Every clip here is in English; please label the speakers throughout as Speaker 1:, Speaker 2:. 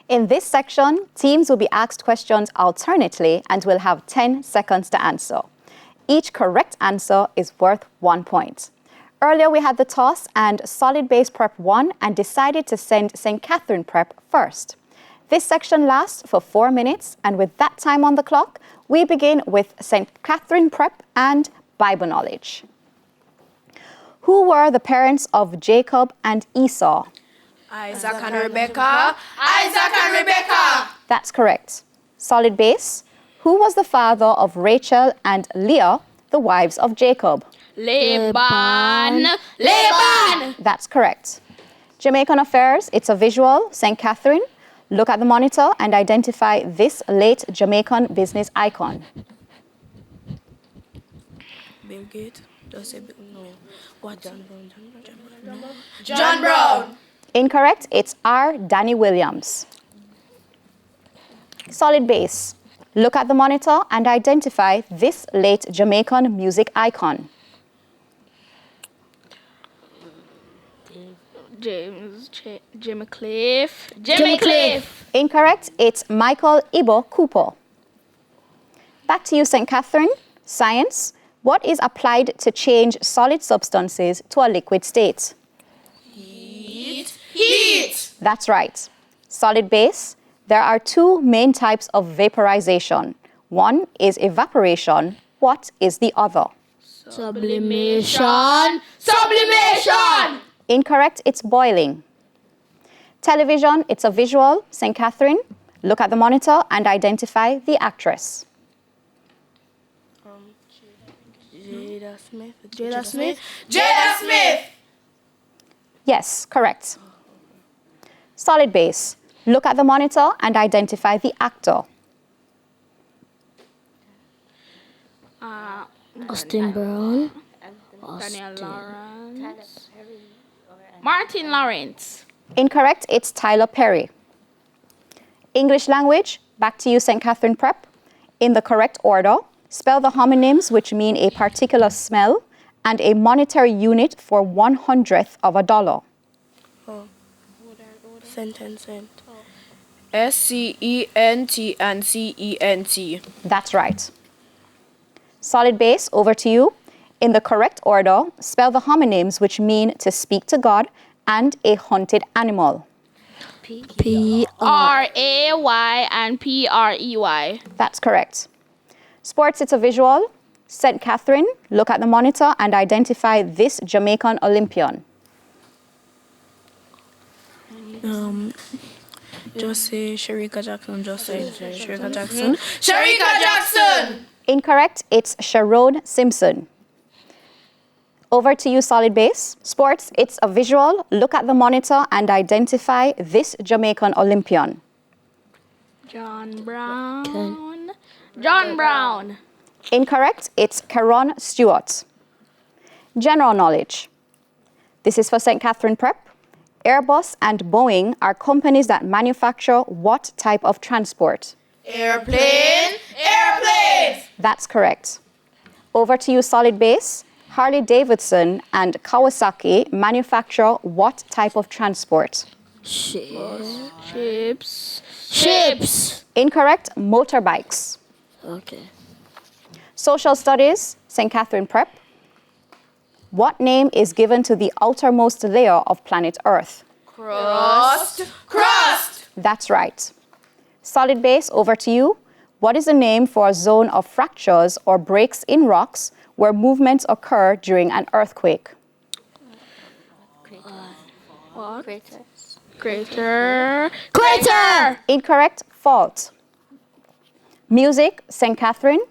Speaker 1: In this section, teams will be asked questions alternately and will have 10 seconds to answer. Each correct answer is worth 1 point. Earlier, we had the toss and Solid Base Prep won and decided to send St. Catherine Prep first. This section lasts for 4 minutes, and with that time on the clock, we begin with St. Catherine Prep and Bible knowledge. Who were the parents of Jacob and Esau?
Speaker 2: Isaac and Rebecca. Isaac and Rebecca.
Speaker 1: That's correct. Solid Base. Who was the father of Rachel and Leah, the wives of Jacob?
Speaker 2: Laban. Laban.
Speaker 1: That's correct. Jamaican affairs. It's a visual. St. Catherine. Look at the monitor and identify this late Jamaican business icon.
Speaker 2: Bill Gates. No. What? John Brown.
Speaker 1: Incorrect. It's R. Danny Williams. Solid Base. Look at the monitor and identify this late Jamaican music icon.
Speaker 2: Jimmy Cliff. Jimmy Cliff.
Speaker 1: Incorrect. It's Michael Ibo Cooper. Back to you, St. Catherine. Science. What is applied to change solid substances to a liquid state?
Speaker 2: Heat. Heat.
Speaker 1: That's right. Solid Base. There are 2 main types of vaporization. One is evaporation. What is the other?
Speaker 2: Sublimation. Sublimation.
Speaker 1: Incorrect. It's boiling. Television. It's a visual. St. Catherine. Look at the monitor and identify the actress.
Speaker 2: Jada Smith. Jada Smith. Jada Smith.
Speaker 1: Yes, correct. Solid Base. Look at the monitor and identify the actor.
Speaker 3: Austin Brown.
Speaker 2: Daniel Lawrence. Martin Lawrence.
Speaker 1: Incorrect. It's Tyler Perry. English language. Back to you, St. Catherine Prep. In the correct order, spell the homonyms which mean a particular smell and a monetary unit for 1/100th of a dollar.
Speaker 2: Sentence. SCENT and CENT.
Speaker 1: That's right. Solid Base, over to you. In the correct order, spell the homonyms which mean to speak to God and a hunted animal.
Speaker 3: P-R-A-Y
Speaker 2: and PREY.
Speaker 1: That's correct. Sports, it's a visual. St. Catherine, look at the monitor and identify this Jamaican Olympian.
Speaker 2: Just say Sherika Jackson. Just say Sherika Jackson. Sherika Jackson.
Speaker 1: Incorrect. It's Sherrod Simpson. Over to you, Solid Base. Sports, it's a visual. Look at the monitor and identify this Jamaican Olympian.
Speaker 2: John Brown. John Brown.
Speaker 1: Incorrect. It's Caron Stewart. General knowledge. This is for St. Catherine Prep. Airbus and Boeing are companies that manufacture what type of transport?
Speaker 2: Airplane. Airplanes.
Speaker 1: That's correct. Over to you, Solid Base. Harley Davidson and Kawasaki manufacture what type of transport?
Speaker 2: Ships.
Speaker 1: Incorrect. Motorbikes.
Speaker 3: Okay.
Speaker 1: Social studies, St. Catherine Prep. What name is given to the outermost layer of planet Earth?
Speaker 2: Crust.
Speaker 1: That's right. Solid Base, over to you. What is the name for a zone of fractures or breaks in rocks where movements occur during an earthquake?
Speaker 2: What?
Speaker 3: Crater.
Speaker 1: Incorrect. Fault. Music, St. Catherine.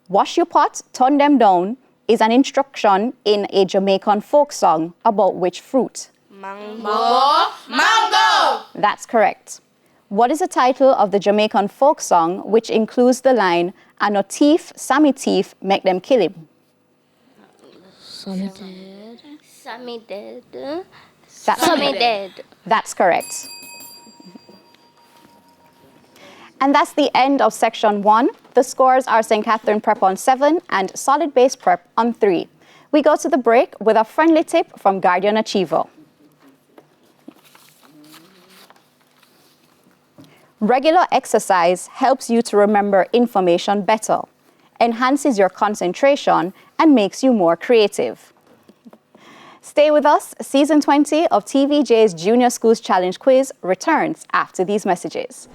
Speaker 1: Wash your pot, turn them down is an instruction in a Jamaican folk song about which fruit?
Speaker 2: Mango.
Speaker 1: That's correct. What is the title of the Jamaican folk song which includes the line, "And no thief, Sammy thief, make them kill him"?
Speaker 3: Sammy dead.
Speaker 1: That's correct. And that's the end of section 1. The scores are St. Catherine Prep on 7 and Solid Base Prep on 3. We go to the break with a friendly tip from Guardian Achiever. Regular exercise helps you to remember information better, enhances your concentration, and makes you more creative. Stay with us. Season 20 of TVJ's Junior Schools Challenge Quiz returns after these messages.